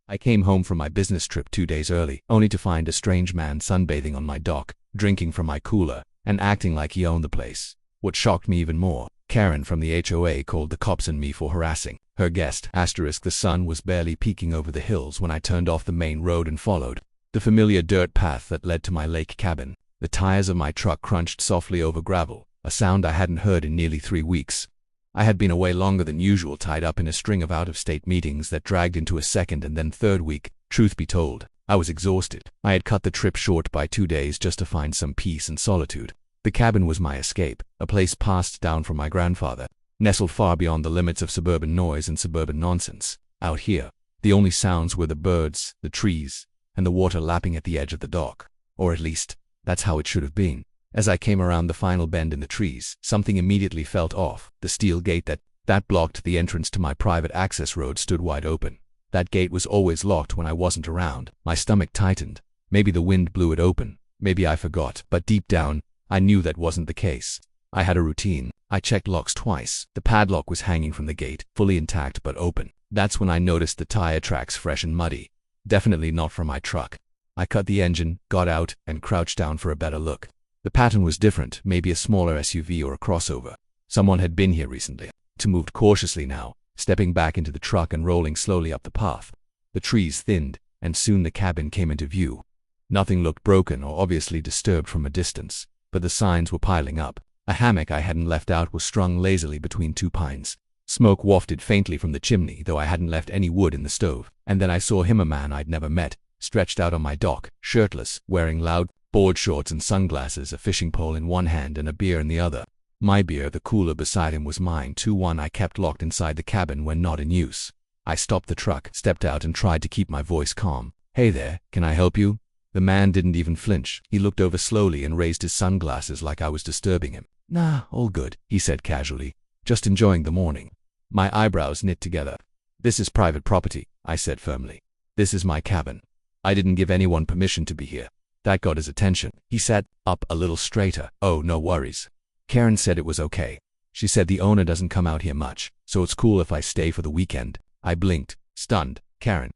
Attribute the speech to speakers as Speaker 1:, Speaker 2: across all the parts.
Speaker 1: I came home from my business trip 2 days early, only to find a strange man sunbathing on my dock, drinking from my cooler, and acting like he owned the place. What shocked me even more, Karen from the HOA called the cops on me for harassing her guest. The sun was barely peeking over the hills when I turned off the main road and followed the familiar dirt path that led to my lake cabin. The tires of my truck crunched softly over gravel, a sound I hadn't heard in nearly 3 weeks. I had been away longer than usual, tied up in a string of out-of-state meetings that dragged into a second and then third week. Truth be told, I was exhausted. I had cut the trip short by 2 days just to find some peace and solitude. The cabin was my escape, a place passed down from my grandfather, nestled far beyond the limits of suburban noise and suburban nonsense. Out here, the only sounds were the birds, the trees, and the water lapping at the edge of the dock. Or at least, that's how it should have been. As I came around the final bend in the trees, something immediately felt off. The steel gate that blocked the entrance to my private access road stood wide open. That gate was always locked when I wasn't around. My stomach tightened. Maybe the wind blew it open. Maybe I forgot. But deep down, I knew that wasn't the case. I had a routine. I checked locks twice. The padlock was hanging from the gate, fully intact but open. That's when I noticed the tire tracks fresh and muddy. Definitely not from my truck. I cut the engine, got out, and crouched down for a better look. The pattern was different, maybe a smaller SUV or a crossover. Someone had been here recently. I moved cautiously now, stepping back into the truck and rolling slowly up the path. The trees thinned, and soon the cabin came into view. Nothing looked broken or obviously disturbed from a distance, but the signs were piling up. A hammock I hadn't left out was strung lazily between 2 pines. Smoke wafted faintly from the chimney, though I hadn't left any wood in the stove. And then I saw him, a man I'd never met, stretched out on my dock, shirtless, wearing loud board shorts and sunglasses, a fishing pole in one hand and a beer in the other. My beer, the cooler beside him, was mine too, one I kept locked inside the cabin when not in use. I stopped the truck, stepped out, and tried to keep my voice calm. "Hey there, can I help you?" The man didn't even flinch. He looked over slowly and raised his sunglasses like I was disturbing him. "Nah, all good," he said casually. "Just enjoying the morning." My eyebrows knit together. "This is private property," I said firmly. "This is my cabin. I didn't give anyone permission to be here." That got his attention. He sat up a little straighter. "Oh, no worries. Karen said it was okay. She said the owner doesn't come out here much, so it's cool if I stay for the weekend." I blinked, stunned. Karen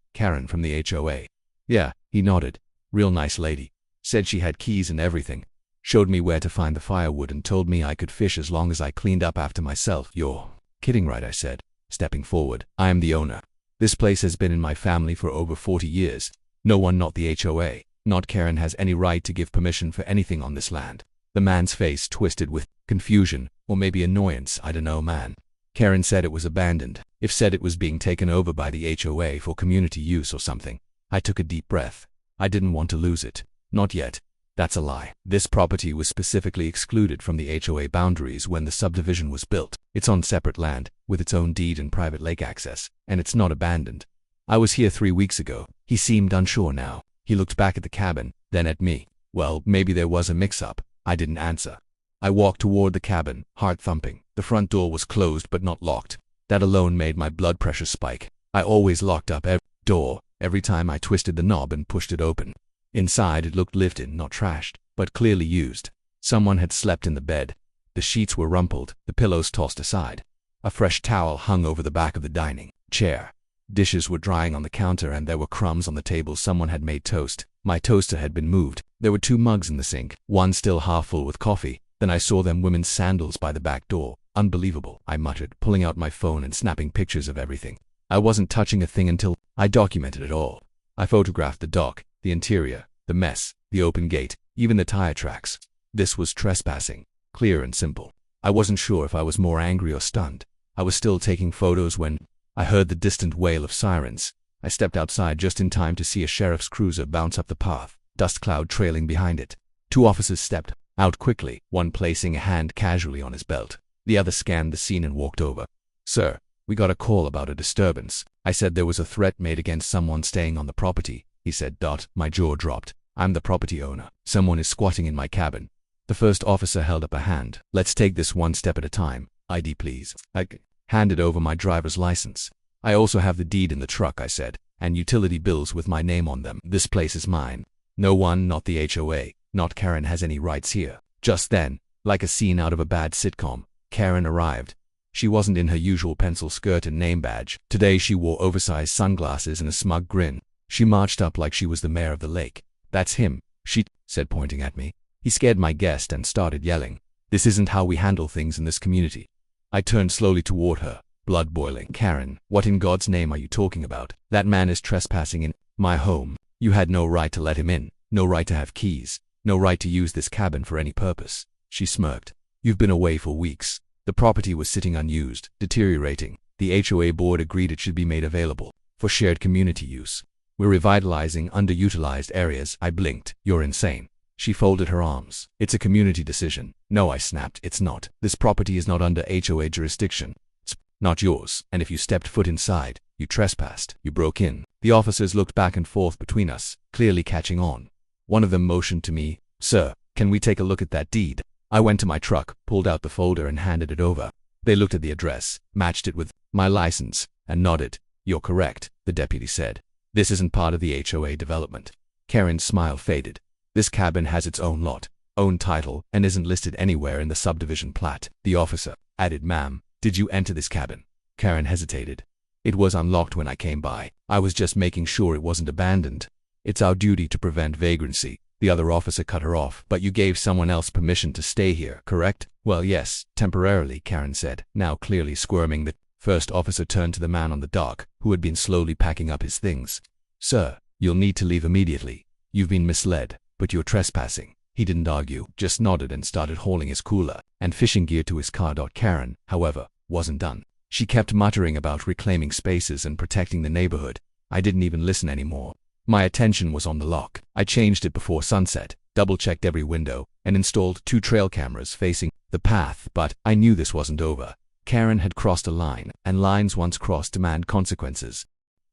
Speaker 1: from the HOA. "Yeah," he nodded. "Real nice lady. Said she had keys and everything. Showed me where to find the firewood and told me I could fish as long as I cleaned up after myself." "You're kidding, right?" I said, stepping forward. "I am the owner. This place has been in my family for over 40 years. No one, not the HOA, not Karen, has any right to give permission for anything on this land." The man's face twisted with confusion, or maybe annoyance. "I don't know, man. Karen said it was abandoned. If said it was being taken over by the HOA for community use or something." I took a deep breath. I didn't want to lose it. Not yet. That's a lie. This property was specifically excluded from the HOA boundaries when the subdivision was built. It's on separate land, with its own deed and private lake access, and it's not abandoned. "I was here 3 weeks ago." He seemed unsure now. He looked back at the cabin, then at me. "Well, maybe there was a mix-up." I didn't answer. I walked toward the cabin, heart thumping. The front door was closed but not locked. That alone made my blood pressure spike. I always locked up every door, every time I twisted the knob and pushed it open. Inside, it looked lived in, not trashed, but clearly used. Someone had slept in the bed. The sheets were rumpled, the pillows tossed aside. A fresh towel hung over the back of the dining chair. Dishes were drying on the counter and there were crumbs on the table. Someone had made toast. My toaster had been moved. There were 2 mugs in the sink, one still half full with coffee. Then I saw them women's sandals by the back door. "Unbelievable," I muttered, pulling out my phone and snapping pictures of everything. I wasn't touching a thing until I documented it all. I photographed the dock, the interior, the mess, the open gate, even the tire tracks. This was trespassing, clear and simple. I wasn't sure if I was more angry or stunned. I was still taking photos when I heard the distant wail of sirens. I stepped outside just in time to see a sheriff's cruiser bounce up the path, dust cloud trailing behind it. 2 officers stepped out quickly, one placing a hand casually on his belt. The other scanned the scene and walked over. "Sir, we got a call about a disturbance." I said there was a threat made against someone staying on the property. He said, My jaw dropped. "I'm the property owner. Someone is squatting in my cabin." The first officer held up a hand. "Let's take this one step at a time. ID, please." I handed over my driver's license. "I also have the deed in the truck," I said, "and utility bills with my name on them. This place is mine. No one, not the HOA, not Karen, has any rights here." Just then, like a scene out of a bad sitcom, Karen arrived. She wasn't in her usual pencil skirt and name badge. Today she wore oversized sunglasses and a smug grin. She marched up like she was the mayor of the lake. "That's him," she said, pointing at me. He scared my guest and started yelling. "This isn't how we handle things in this community." I turned slowly toward her, blood boiling. "Karen, what in God's name are you talking about? That man is trespassing in my home. You had no right to let him in, no right to have keys, no right to use this cabin for any purpose." She smirked. "You've been away for weeks. The property was sitting unused, deteriorating. The HOA board agreed it should be made available for shared community use. We're revitalizing underutilized areas." I blinked. "You're insane." She folded her arms. "It's a community decision." "No," I snapped. "It's not. This property is not under HOA jurisdiction. It's not yours. And if you stepped foot inside, you trespassed. You broke in." The officers looked back and forth between us, clearly catching on. One of them motioned to me. "Sir, can we take a look at that deed?" I went to my truck, pulled out the folder and handed it over. They looked at the address, matched it with my license, and nodded. "You're correct," the deputy said. "This isn't part of the HOA development." Karen's smile faded. "This cabin has its own lot, own title, and isn't listed anywhere in the subdivision plat." The officer added, "Ma'am, did you enter this cabin?" Karen hesitated. "It was unlocked when I came by. I was just making sure it wasn't abandoned. It's our duty to prevent vagrancy." The other officer cut her off. "But you gave someone else permission to stay here, correct?" "Well, yes, temporarily," Karen said, now clearly squirming. The first officer turned to the man on the dock, who had been slowly packing up his things. "Sir, you'll need to leave immediately. You've been misled, but you're trespassing." He didn't argue, just nodded and started hauling his cooler and fishing gear to his car. Karen, however, wasn't done. She kept muttering about reclaiming spaces and protecting the neighborhood. I didn't even listen anymore. My attention was on the lock. I changed it before sunset, double-checked every window, and installed 2 trail cameras facing the path. But I knew this wasn't over. Karen had crossed a line, and lines once crossed demand consequences.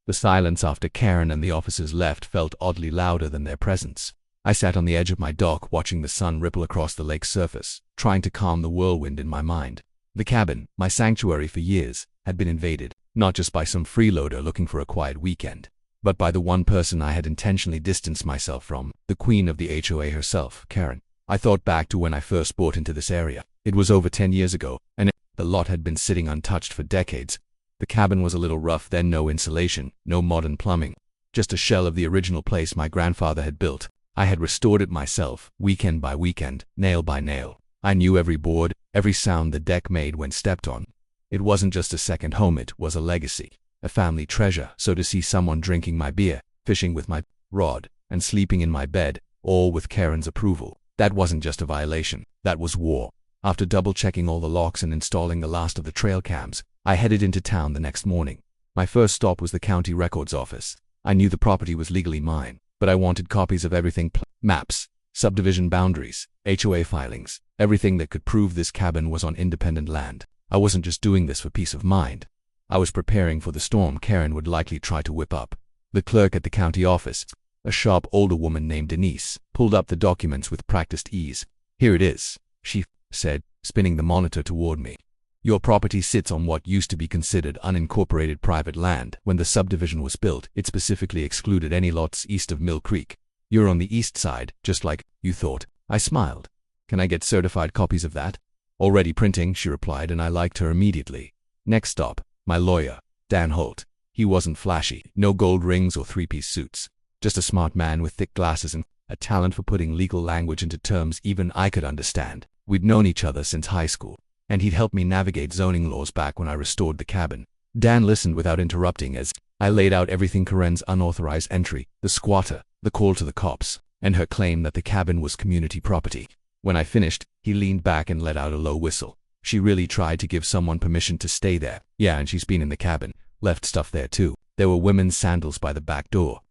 Speaker 1: The silence after Karen and the officers left felt oddly louder than their presence. I sat on the edge of my dock watching the sun ripple across the lake's surface, trying to calm the whirlwind in my mind. The cabin, my sanctuary for years, had been invaded, not just by some freeloader looking for a quiet weekend, but by the one person I had intentionally distanced myself from, the queen of the HOA herself, Karen. I thought back to when I first bought into this area. It was over 10 years ago, and the lot had been sitting untouched for decades. The cabin was a little rough then, no insulation, no modern plumbing, just a shell of the original place my grandfather had built. I had restored it myself, weekend by weekend, nail by nail. I knew every board, every sound the deck made when stepped on. It wasn't just a second home, it was a legacy, a family treasure. So to see someone drinking my beer, fishing with my rod, and sleeping in my bed, all with Karen's approval, that wasn't just a violation, that was war. After double-checking all the locks and installing the last of the trail cams, I headed into town the next morning. My first stop was the county records office. I knew the property was legally mine, but I wanted copies of everything: maps, subdivision boundaries, HOA filings, everything that could prove this cabin was on independent land. I wasn't just doing this for peace of mind. I was preparing for the storm Karen would likely try to whip up. The clerk at the county office, a sharp older woman named Denise, pulled up the documents with practiced ease. "Here it is," she said, spinning the monitor toward me. "Your property sits on what used to be considered unincorporated private land. When the subdivision was built, it specifically excluded any lots east of Mill Creek. You're on the east side, just like you thought." I smiled. "Can I get certified copies of that?" "Already printing," she replied, and I liked her immediately. Next stop, my lawyer, Dan Holt. He wasn't flashy, no gold rings or three-piece suits, just a smart man with thick glasses and a talent for putting legal language into terms even I could understand. We'd known each other since high school, and he'd helped me navigate zoning laws back when I restored the cabin. Dan listened without interrupting as I laid out everything: Karen's unauthorized entry, the squatter, the call to the cops, and her claim that the cabin was community property. When I finished, he leaned back and let out a low whistle. "She really tried to give someone permission to stay there." "Yeah, and she's been in the cabin, left stuff there too. There were women's sandals by the back door."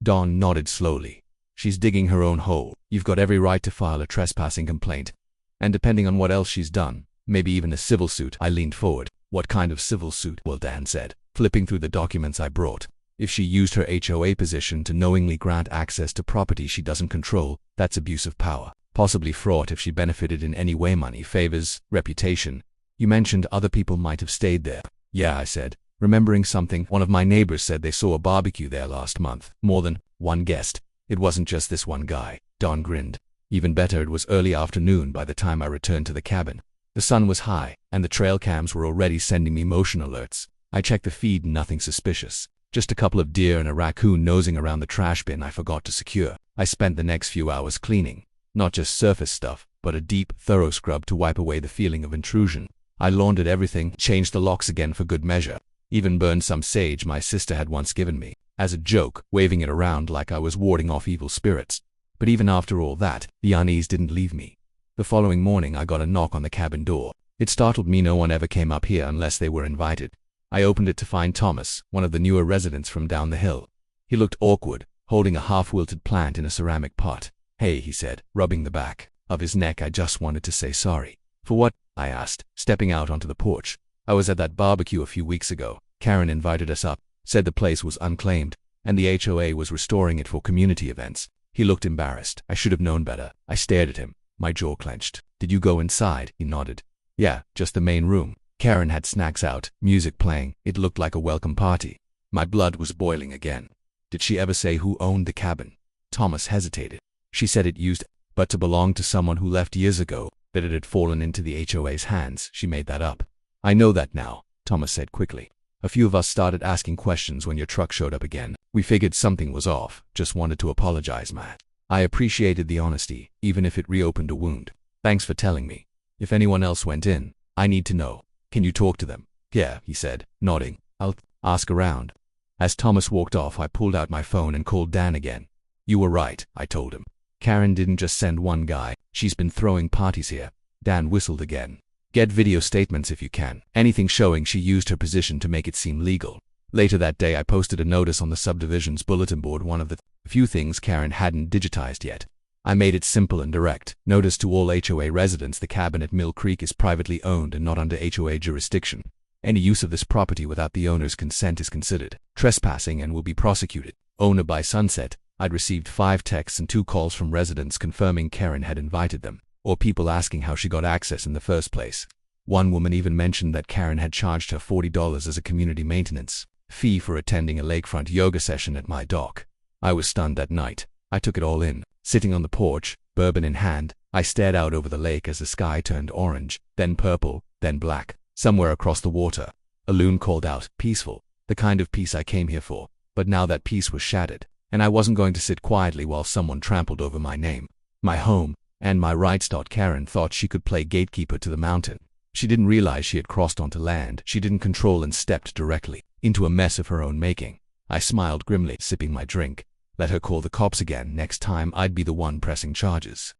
Speaker 1: Don nodded slowly. "She's digging her own hole. You've got every right to file a trespassing complaint. And depending on what else she's done, maybe even a civil suit." I leaned forward. "What kind of civil suit?" "Well," Dan said, flipping through the documents I brought, "if she used her HOA position to knowingly grant access to property she doesn't control, that's abuse of power. Possibly fraught if she benefited in any way: money, favors, reputation." "You mentioned other people might have stayed there." "Yeah," I said, remembering something. "One of my neighbors said they saw a barbecue there last month. More than one guest. It wasn't just this one guy." Don grinned. "Even better, it was early afternoon by the time I returned to the cabin. The sun was high, and the trail cams were already sending me motion alerts. I checked the feed and nothing suspicious. Just a couple of deer and a raccoon nosing around the trash bin I forgot to secure. I spent the next few hours cleaning. Not just surface stuff, but a deep, thorough scrub to wipe away the feeling of intrusion. I laundered everything, changed the locks again for good measure. Even burned some sage my sister had once given me, as a joke, waving it around like I was warding off evil spirits. But even after all that, the unease didn't leave me. The following morning I got a knock on the cabin door. It startled me. No one ever came up here unless they were invited. I opened it to find Thomas, one of the newer residents from down the hill. He looked awkward, holding a half-wilted plant in a ceramic pot. "Hey," he said, rubbing the back of his neck. I just wanted to say sorry. "For what?" I asked, stepping out onto the porch. "I was at that barbecue a few weeks ago. Karen invited us up, said the place was unclaimed, and the HOA was restoring it for community events." He looked embarrassed. I should have known better. I stared at him, my jaw clenched. "Did you go inside?" He nodded. "Yeah, just the main room. Karen had snacks out, music playing. It looked like a welcome party." My blood was boiling again. "Did she ever say who owned the cabin?" Thomas hesitated. "She said it used but to belong to someone who left years ago, that it had fallen into the HOA's hands. She made that up." "I know that now," Thomas said quickly. "A few of us started asking questions when your truck showed up again. We figured something was off. Just wanted to apologize, Matt." I appreciated the honesty, even if it reopened a wound. "Thanks for telling me. If anyone else went in, I need to know. Can you talk to them?" "Yeah," he said, nodding. "I'll ask around." As Thomas walked off, I pulled out my phone and called Dan again. "You were right," I told him. "Karen didn't just send one guy. She's been throwing parties here." Dan whistled again. "Get video statements if you can. Anything showing she used her position to make it seem legal." Later that day, I posted a notice on the subdivision's bulletin board, one of the few things Karen hadn't digitized yet. I made it simple and direct. "Notice to all HOA residents, the cabin at Mill Creek is privately owned and not under HOA jurisdiction. Any use of this property without the owner's consent is considered trespassing and will be prosecuted. Owner by sunset." I'd received 5 texts and 2 calls from residents confirming Karen had invited them, or people asking how she got access in the first place. One woman even mentioned that Karen had charged her $40 as a community maintenance fee for attending a lakefront yoga session at my dock. I was stunned that night. I took it all in. Sitting on the porch, bourbon in hand, I stared out over the lake as the sky turned orange, then purple, then black. Somewhere across the water, a loon called out, "Peaceful," the kind of peace I came here for. But now that peace was shattered, and I wasn't going to sit quietly while someone trampled over my name, my home, and my rights. Karen thought she could play gatekeeper to the mountain. She didn't realize she had crossed onto land she didn't control and stepped directly into a mess of her own making. I smiled grimly, sipping my drink. Let her call the cops again. Next time I'd be the one pressing charges.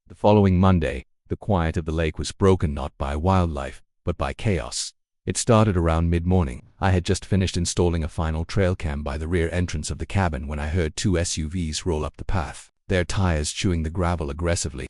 Speaker 1: The following Monday, the quiet of the lake was broken not by wildlife, but by chaos. It started around mid-morning. I had just finished installing a final trail cam by the rear entrance of the cabin when I heard 2 SUVs roll up the path, their tires chewing the gravel aggressively.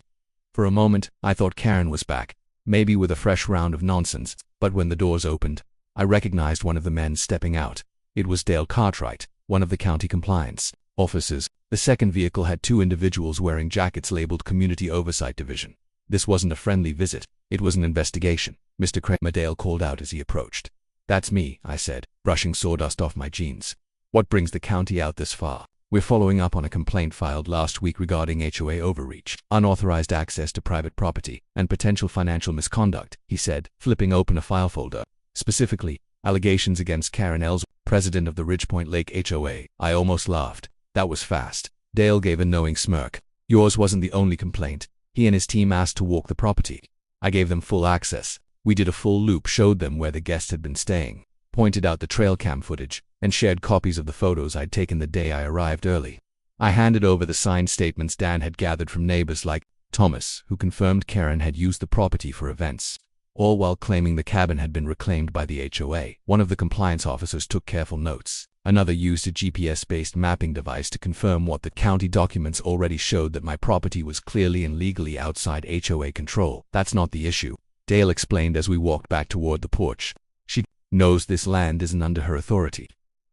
Speaker 1: For a moment, I thought Karen was back, maybe with a fresh round of nonsense, but when the doors opened, I recognized one of the men stepping out. It was Dale Cartwright, one of the county compliance officers. The second vehicle had 2 individuals wearing jackets labeled Community Oversight Division. This wasn't a friendly visit, it was an investigation. "Mr. Kramer," Dale called out as he approached. "That's me," I said, brushing sawdust off my jeans. "What brings the county out this far?" "We're following up on a complaint filed last week regarding HOA overreach, unauthorized access to private property, and potential financial misconduct," he said, flipping open a file folder. "Specifically, allegations against Karen Ellsworth, president of the Ridgepoint Lake HOA." I almost laughed. That was fast. Dale gave a knowing smirk. "Yours wasn't the only complaint. He and his team asked to walk the property. I gave them full access. We did a full loop, showed them where the guests had been staying, pointed out the trail cam footage, and shared copies of the photos I'd taken the day I arrived early. I handed over the signed statements Dan had gathered from neighbors like Thomas, who confirmed Karen had used the property for events, all while claiming the cabin had been reclaimed by the HOA. One of the compliance officers took careful notes. Another used a GPS-based mapping device to confirm what the county documents already showed, that my property was clearly and legally outside HOA control. "That's not the issue," Dale explained as we walked back toward the porch. "She knows this land isn't under her authority.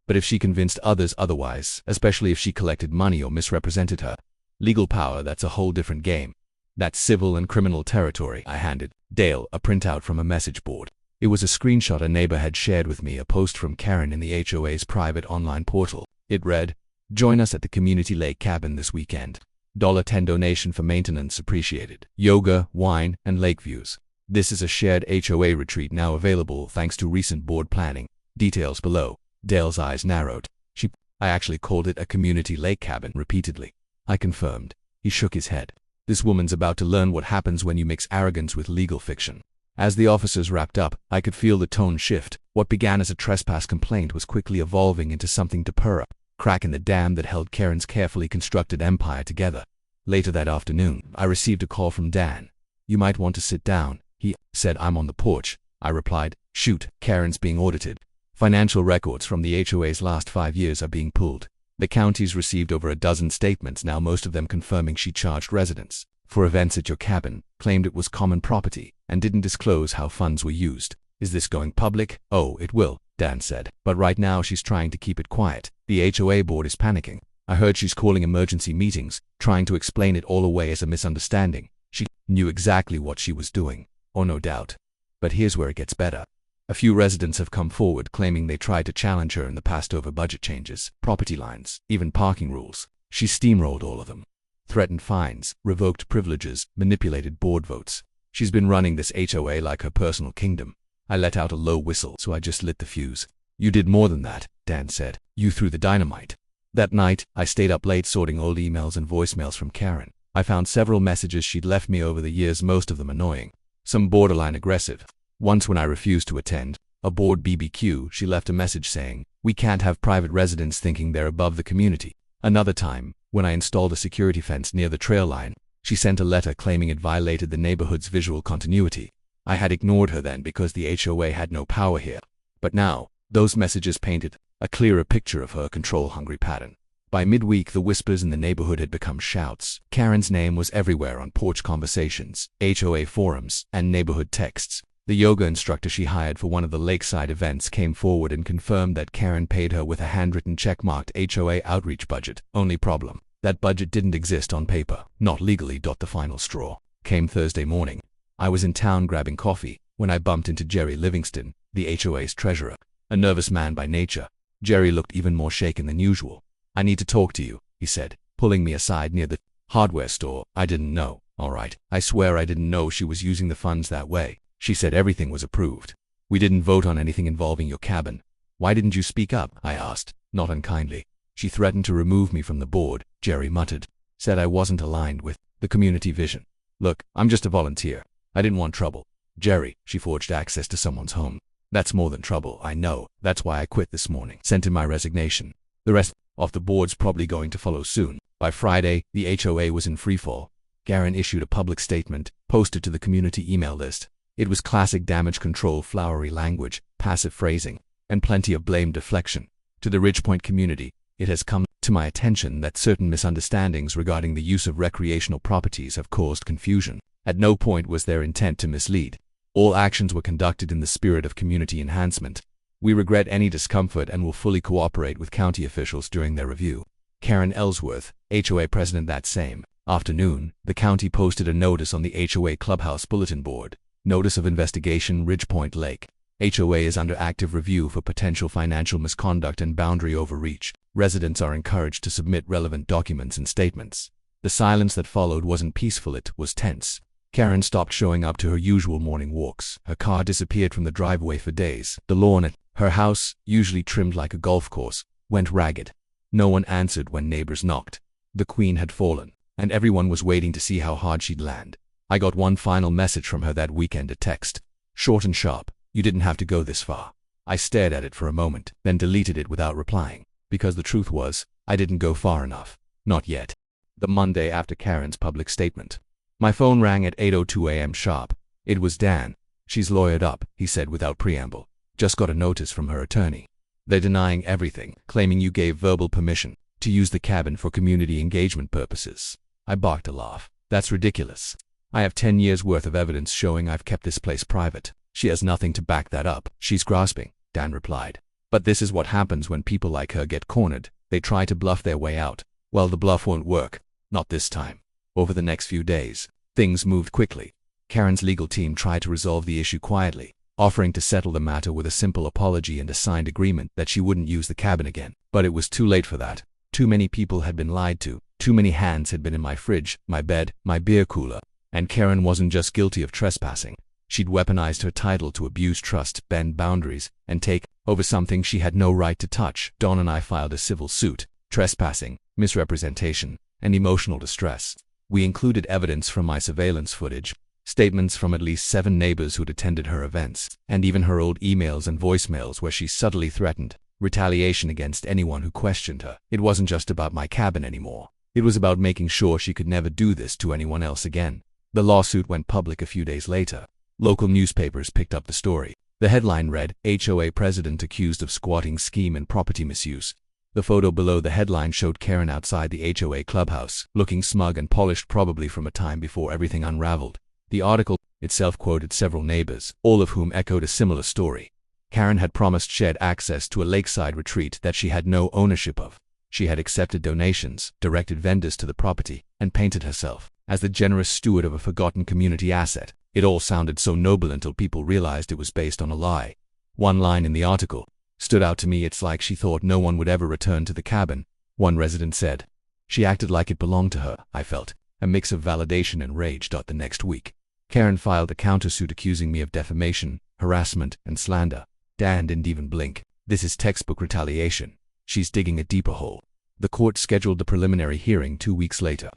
Speaker 1: But if she convinced others otherwise, especially if she collected money or misrepresented her legal power, that's a whole different game. That's civil and criminal territory." I handed Dale a printout from a message board. It was a screenshot a neighbor had shared with me, a post from Karen in the HOA's private online portal. It read, "Join us at the Community Lake Cabin this weekend. $10 donation for maintenance appreciated. Yoga, wine, and lake views. This is a shared HOA retreat now available thanks to recent board planning. Details below. Dale's eyes narrowed. I actually called it a community lake cabin repeatedly. I confirmed. He shook his head. This woman's about to learn what happens when you mix arrogance with legal fiction. As the officers wrapped up, I could feel the tone shift. What began as a trespass complaint was quickly evolving into something to purr up, crack in the dam that held Karen's carefully constructed empire together. Later that afternoon, I received a call from Dan. "You might want to sit down," he said. "I'm on the porch," I replied. "Shoot, Karen's being audited. Financial records from the HOA's last 5 years are being pulled. The county's received over a dozen statements now, most of them confirming she charged residents for events at your cabin, claimed it was common property, and didn't disclose how funds were used. Is this going public?" "Oh, it will," Dan said. "But right now she's trying to keep it quiet. The HOA board is panicking. I heard she's calling emergency meetings, trying to explain it all away as a misunderstanding. She knew exactly what she was doing." "Oh, no doubt. But here's where it gets better. A few residents have come forward claiming they tried to challenge her in the past over budget changes, property lines, even parking rules. She steamrolled all of them. Threatened fines, revoked privileges, manipulated board votes. She's been running this HOA like her personal kingdom." I let out a low whistle, so I just lit the fuse. "You did more than that," Dan said. "You threw the dynamite." That night, I stayed up late sorting old emails and voicemails from Karen. I found several messages she'd left me over the years, most of them annoying, some borderline aggressive. Once when I refused to attend a board BBQ, she left a message saying, "We can't have private residents thinking they're above the community." Another time, when I installed a security fence near the trail line, she sent a letter claiming it violated the neighborhood's visual continuity. I had ignored her then because the HOA had no power here. But now, those messages painted a clearer picture of her control-hungry pattern. By midweek, the whispers in the neighborhood had become shouts. Karen's name was everywhere on porch conversations, HOA forums, and neighborhood texts. The yoga instructor she hired for one of the lakeside events came forward and confirmed that Karen paid her with a handwritten check-marked HOA outreach budget. Only problem, that budget didn't exist on paper, not legally. The final straw came Thursday morning. I was in town grabbing coffee when I bumped into Jerry Livingston, the HOA's treasurer. A nervous man by nature, Jerry looked even more shaken than usual. "I need to talk to you," he said, pulling me aside near the hardware store. "I didn't know." "All right, I swear I didn't know she was using the funds that way. She said everything was approved. We didn't vote on anything involving your cabin." "Why didn't you speak up?" I asked, not unkindly. "She threatened to remove me from the board," Jerry muttered. "Said I wasn't aligned with the community vision. Look, I'm just a volunteer. I didn't want trouble." "Jerry, she forged access to someone's home. That's more than trouble, I know. That's why I quit this morning. Sent in my resignation. The rest of the board's probably going to follow soon." By Friday, the HOA was in freefall. Karen issued a public statement, posted to the community email list. It was classic damage control, flowery language, passive phrasing, and plenty of blame deflection. To the Ridgepoint community, it has come to my attention that certain misunderstandings regarding the use of recreational properties have caused confusion. At no point was their intent to mislead. All actions were conducted in the spirit of community enhancement. We regret any discomfort and will fully cooperate with county officials during their review. Karen Ellsworth, HOA president. That same afternoon, the county posted a notice on the HOA clubhouse bulletin board. Notice of investigation, Ridgepoint Lake. HOA is under active review for potential financial misconduct and boundary overreach. Residents are encouraged to submit relevant documents and statements. The silence that followed wasn't peaceful, it was tense. Karen stopped showing up to her usual morning walks. Her car disappeared from the driveway for days. The lawn at her house, usually trimmed like a golf course, went ragged. No one answered when neighbors knocked. The queen had fallen, and everyone was waiting to see how hard she'd land. I got one final message from her that weekend, a text. Short and sharp. "You didn't have to go this far." I stared at it for a moment, then deleted it without replying. Because the truth was, I didn't go far enough. Not yet. The Monday after Karen's public statement, my phone rang at 8:02 a.m. sharp. It was Dan. "She's lawyered up," he said without preamble. "Just got a notice from her attorney. They're denying everything, claiming you gave verbal permission to use the cabin for community engagement purposes." I barked a laugh. "That's ridiculous. I have 10 years worth of evidence showing I've kept this place private." "She has nothing to back that up." "She's grasping," Dan replied. "But this is what happens when people like her get cornered. They try to bluff their way out. Well, the bluff won't work. Not this time." Over the next few days, things moved quickly. Karen's legal team tried to resolve the issue quietly, offering to settle the matter with a simple apology and a signed agreement that she wouldn't use the cabin again. But it was too late for that. Too many people had been lied to. Too many hands had been in my fridge, my bed, my beer cooler. And Karen wasn't just guilty of trespassing. She'd weaponized her title to abuse trust, bend boundaries, and take over something she had no right to touch. Dawn and I filed a civil suit, trespassing, misrepresentation, and emotional distress. We included evidence from my surveillance footage, statements from at least 7 neighbors who'd attended her events, and even her old emails and voicemails where she subtly threatened retaliation against anyone who questioned her. It wasn't just about my cabin anymore. It was about making sure she could never do this to anyone else again. The lawsuit went public a few days later. Local newspapers picked up the story. The headline read, HOA president accused of squatting scheme and property misuse. The photo below the headline showed Karen outside the HOA clubhouse, looking smug and polished, probably from a time before everything unraveled. The article itself quoted several neighbors, all of whom echoed a similar story. Karen had promised shared access to a lakeside retreat that she had no ownership of. She had accepted donations, directed vendors to the property, and painted herself as the generous steward of a forgotten community asset. It all sounded so noble until people realized it was based on a lie. One line in the article stood out to me. It's like she thought no one would ever return to the cabin, one resident said. She acted like it belonged to her, I felt, a mix of validation and rage. The next week, Karen filed a countersuit accusing me of defamation, harassment, and slander. Dan didn't even blink. This is textbook retaliation. She's digging a deeper hole. The court scheduled the preliminary hearing 2 weeks later.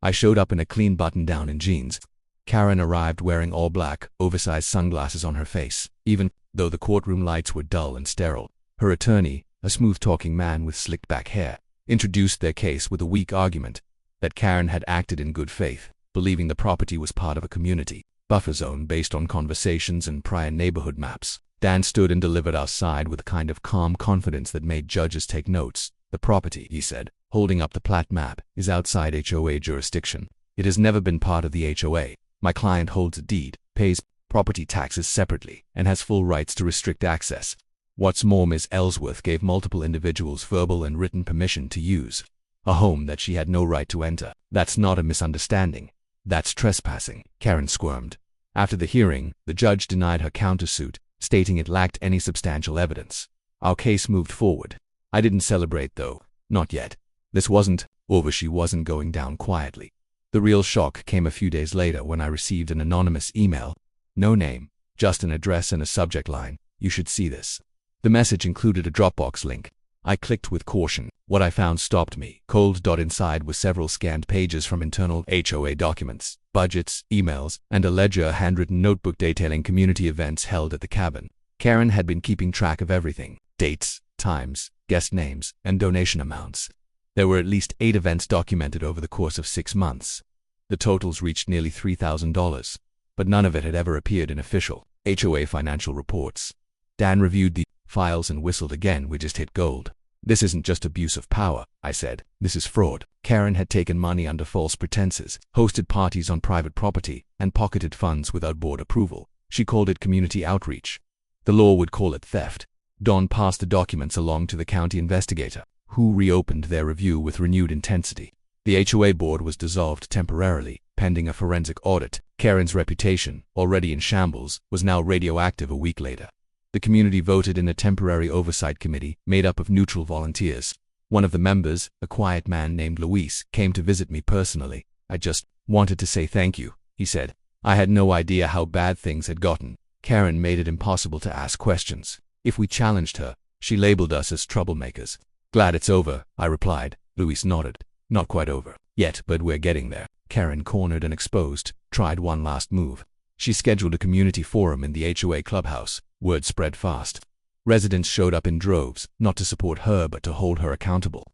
Speaker 1: I showed up in a clean button-down and jeans. Karen arrived wearing all black, oversized sunglasses on her face, even though the courtroom lights were dull and sterile. Her attorney, a smooth-talking man with slicked-back hair, introduced their case with a weak argument that Karen had acted in good faith, believing the property was part of a community buffer zone based on conversations and prior neighborhood maps. Dan stood and delivered our side with a kind of calm confidence that made judges take notes. The property, he said, holding up the plat map, is outside HOA jurisdiction. It has never been part of the HOA. My client holds a deed, pays property taxes separately, and has full rights to restrict access. What's more, Ms. Ellsworth gave multiple individuals verbal and written permission to use a home that she had no right to enter. That's not a misunderstanding. That's trespassing. Karen squirmed. After the hearing, the judge denied her countersuit, stating it lacked any substantial evidence. Our case moved forward. I didn't celebrate, though. Not yet. This wasn't over. She wasn't going down quietly. The real shock came a few days later when I received an anonymous email. No name, just an address and a subject line. You should see this. The message included a Dropbox link. I clicked with caution. What I found stopped me cold. Inside were several scanned pages from internal HOA documents, budgets, emails, and a ledger, a handwritten notebook detailing community events held at the cabin. Karen had been keeping track of everything: dates, times, guest names, and donation amounts. There were at least 8 events documented over the course of 6 months. The totals reached nearly $3,000, but none of it had ever appeared in official HOA financial reports. Dan reviewed the files and whistled again. We just hit gold. This isn't just abuse of power, I said. This is fraud. Karen had taken money under false pretenses, hosted parties on private property, and pocketed funds without board approval. She called it community outreach. The law would call it theft. Dawn passed the documents along to the county investigator, who reopened their review with renewed intensity. The HOA board was dissolved temporarily, pending a forensic audit. Karen's reputation, already in shambles, was now radioactive a week later. The community voted in a temporary oversight committee made up of neutral volunteers. One of the members, a quiet man named Luis, came to visit me personally. I just wanted to say thank you, he said. I had no idea how bad things had gotten. Karen made it impossible to ask questions. If we challenged her, she labeled us as troublemakers. Glad it's over, I replied. Luis nodded. Not quite over yet, but we're getting there. Karen, cornered and exposed, tried one last move. She scheduled a community forum in the HOA clubhouse. Word spread fast. Residents showed up in droves, not to support her but to hold her accountable.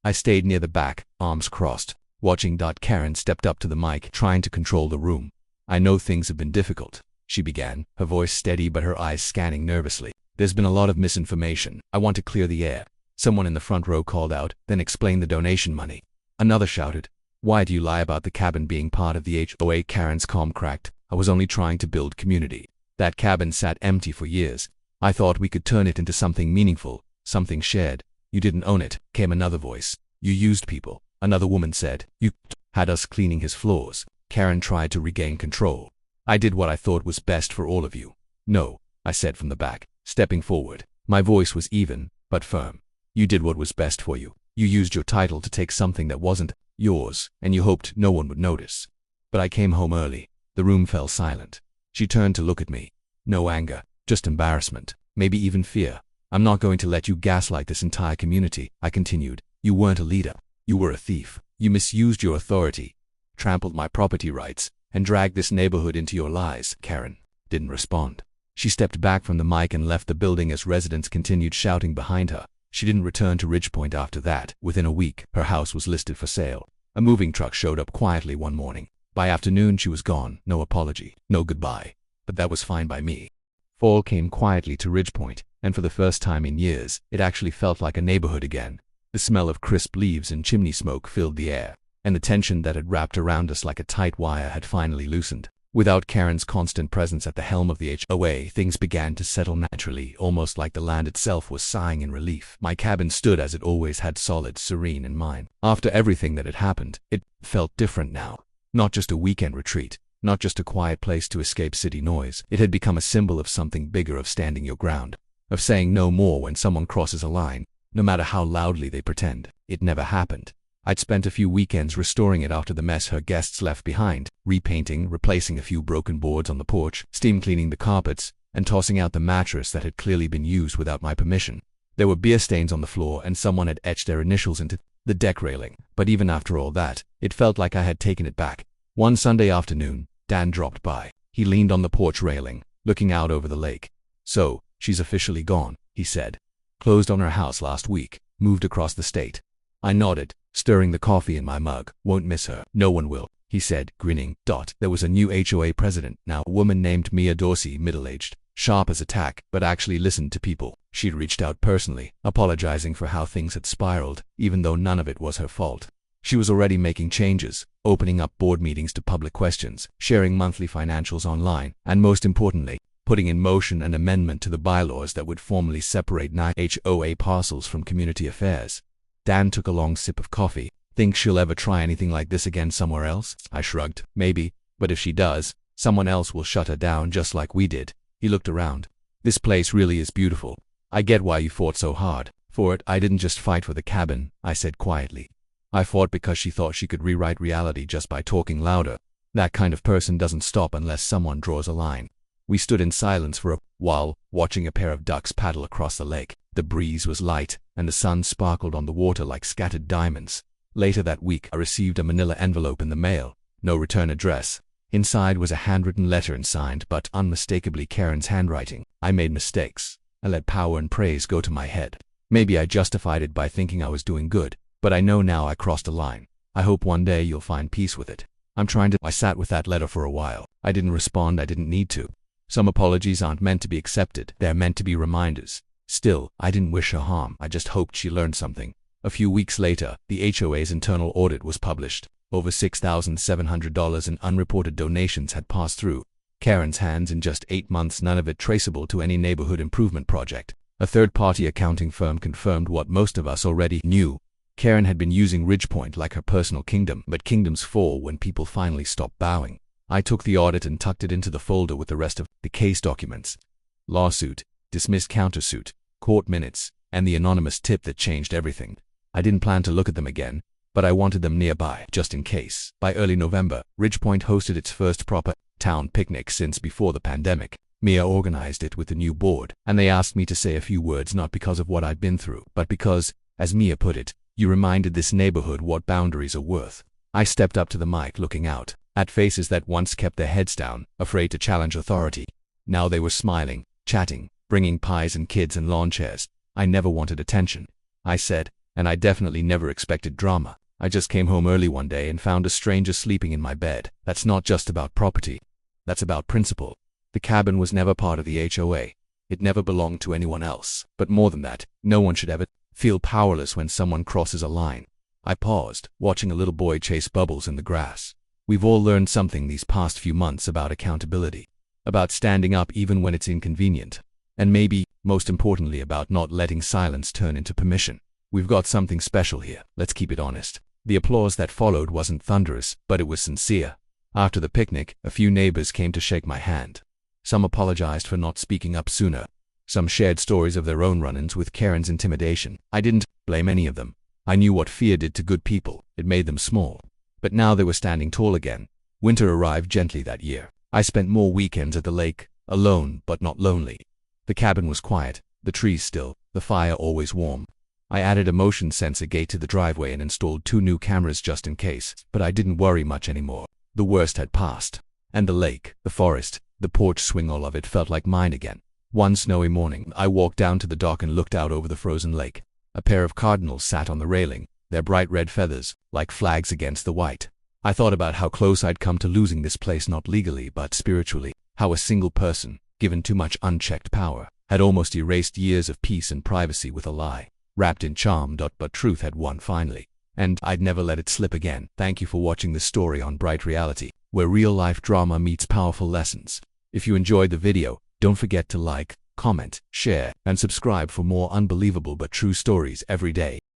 Speaker 1: I stayed near the back, arms crossed, watching. Karen stepped up to the mic, trying to control the room. I know things have been difficult, she began, her voice steady but her eyes scanning nervously. There's been a lot of misinformation. I want to clear the air. Someone in the front row called out, then explain the donation money. Another shouted, why do you lie about the cabin being part of the HOA? Karen's calm cracked. I was only trying to build community. That cabin sat empty for years. I thought we could turn it into something meaningful, something shared. You didn't own it, came another voice. You used people, another woman said. You had us cleaning his floors. Karen tried to regain control. I did what I thought was best for all of you. No, I said from the back, stepping forward. My voice was even, but firm. You did what was best for you. You used your title to take something that wasn't yours, and you hoped no one would notice. But I came home early. The room fell silent. She turned to look at me. No anger, just embarrassment, maybe even fear. I'm not going to let you gaslight this entire community, I continued. You weren't a leader. You were a thief. You misused your authority, trampled my property rights, and dragged this neighborhood into your lies. Karen didn't respond. She stepped back from the mic and left the building as residents continued shouting behind her. She didn't return to Ridgepoint after that. Within a week, her house was listed for sale. A moving truck showed up quietly one morning. By afternoon, she was gone. No apology, no goodbye. But that was fine by me. Fall came quietly to Ridgepoint, and for the first time in years, it actually felt like a neighborhood again. The smell of crisp leaves and chimney smoke filled the air, and the tension that had wrapped around us like a tight wire had finally loosened. Without Karen's constant presence at the helm of the HOA, things began to settle naturally, almost like the land itself was sighing in relief. My cabin stood as it always had, solid, serene, and mine. After everything that had happened, it felt different now. Not just a weekend retreat, not just a quiet place to escape city noise. It had become a symbol of something bigger, of standing your ground, of saying no more when someone crosses a line, no matter how loudly they pretend. It never happened. I'd spent a few weekends restoring it after the mess her guests left behind, repainting, replacing a few broken boards on the porch, steam cleaning the carpets, and tossing out the mattress that had clearly been used without my permission. There were beer stains on the floor, and someone had etched their initials into the deck railing. But even after all that, it felt like I had taken it back. One Sunday afternoon, Dan dropped by. He leaned on the porch railing, looking out over the lake. "So, she's officially gone," he said. "Closed on her house last week, moved across the state." I nodded, stirring the coffee in my mug. "Won't miss her." "No one will," he said, grinning. There was a new HOA president now, a woman named Mia Dorsey, middle-aged, sharp as a tack, but actually listened to people. She'd reached out personally, apologizing for how things had spiraled, even though none of it was her fault. She was already making changes, opening up board meetings to public questions, sharing monthly financials online, and most importantly, putting in motion an amendment to the bylaws that would formally separate HOA parcels from community affairs. Dan took a long sip of coffee. "Think she'll ever try anything like this again somewhere else?" I shrugged. "Maybe, but if she does, someone else will shut her down just like we did." He looked around. "This place really is beautiful. I get why you fought so hard for it." "I didn't just fight for the cabin," I said quietly. "I fought because she thought she could rewrite reality just by talking louder. That kind of person doesn't stop unless someone draws a line." We stood in silence for a while, watching a pair of ducks paddle across the lake. The breeze was light, and the sun sparkled on the water like scattered diamonds. Later that week, I received a manila envelope in the mail. No return address. Inside was a handwritten letter and signed, but unmistakably Karen's handwriting. I made mistakes. I let power and praise go to my head. Maybe I justified it by thinking I was doing good, but I know now I crossed a line. I hope one day you'll find peace with it. I'm trying to. I sat with that letter for a while. I didn't respond. I didn't need to. Some apologies aren't meant to be accepted. They're meant to be reminders. Still, I didn't wish her harm. I just hoped she learned something. A few weeks later, the HOA's internal audit was published. Over $6,700 in unreported donations had passed through Karen's hands in just 8 months, none of it traceable to any neighborhood improvement project. A third-party accounting firm confirmed what most of us already knew. Karen had been using Ridgepoint like her personal kingdom, but kingdoms fall when people finally stop bowing. I took the audit and tucked it into the folder with the rest of the case documents. Lawsuit, dismissed countersuit, court minutes, and the anonymous tip that changed everything. I didn't plan to look at them again, but I wanted them nearby, just in case. By early November, Ridgepoint hosted its first proper town picnic since before the pandemic. Mia organized it with the new board, and they asked me to say a few words, not because of what I'd been through, but because, as Mia put it, you reminded this neighborhood what boundaries are worth. I stepped up to the mic, looking out at faces that once kept their heads down, afraid to challenge authority. Now they were smiling, chatting, bringing pies and kids and lawn chairs. I never wanted attention, I said, and I definitely never expected drama. I just came home early one day and found a stranger sleeping in my bed. That's not just about property. That's about principle. The cabin was never part of the HOA. It never belonged to anyone else. But more than that, no one should ever feel powerless when someone crosses a line. I paused, watching a little boy chase bubbles in the grass. We've all learned something these past few months about accountability, about standing up even when it's inconvenient, and maybe, most importantly, about not letting silence turn into permission. We've got something special here. Let's keep it honest. The applause that followed wasn't thunderous, but it was sincere. After the picnic, a few neighbors came to shake my hand. Some apologized for not speaking up sooner. Some shared stories of their own run-ins with Karen's intimidation. I didn't blame any of them. I knew what fear did to good people. It made them small. But now they were standing tall again. Winter arrived gently that year. I spent more weekends at the lake, alone but not lonely. The cabin was quiet, the trees still, the fire always warm. I added a motion sensor gate to the driveway and installed 2 new cameras just in case, but I didn't worry much anymore. The worst had passed. And the lake, the forest, the porch swing, all of it felt like mine again. One snowy morning, I walked down to the dock and looked out over the frozen lake. A pair of cardinals sat on the railing, their bright red feathers, like flags against the white. I thought about how close I'd come to losing this place, not legally but spiritually, how a single person, given too much unchecked power, had almost erased years of peace and privacy with a lie, wrapped in charm. But truth had won finally, and I'd never let it slip again. Thank you for watching this story on Bright Reality, where real-life drama meets powerful lessons. If you enjoyed the video, don't forget to like, comment, share, and subscribe for more unbelievable but true stories every day.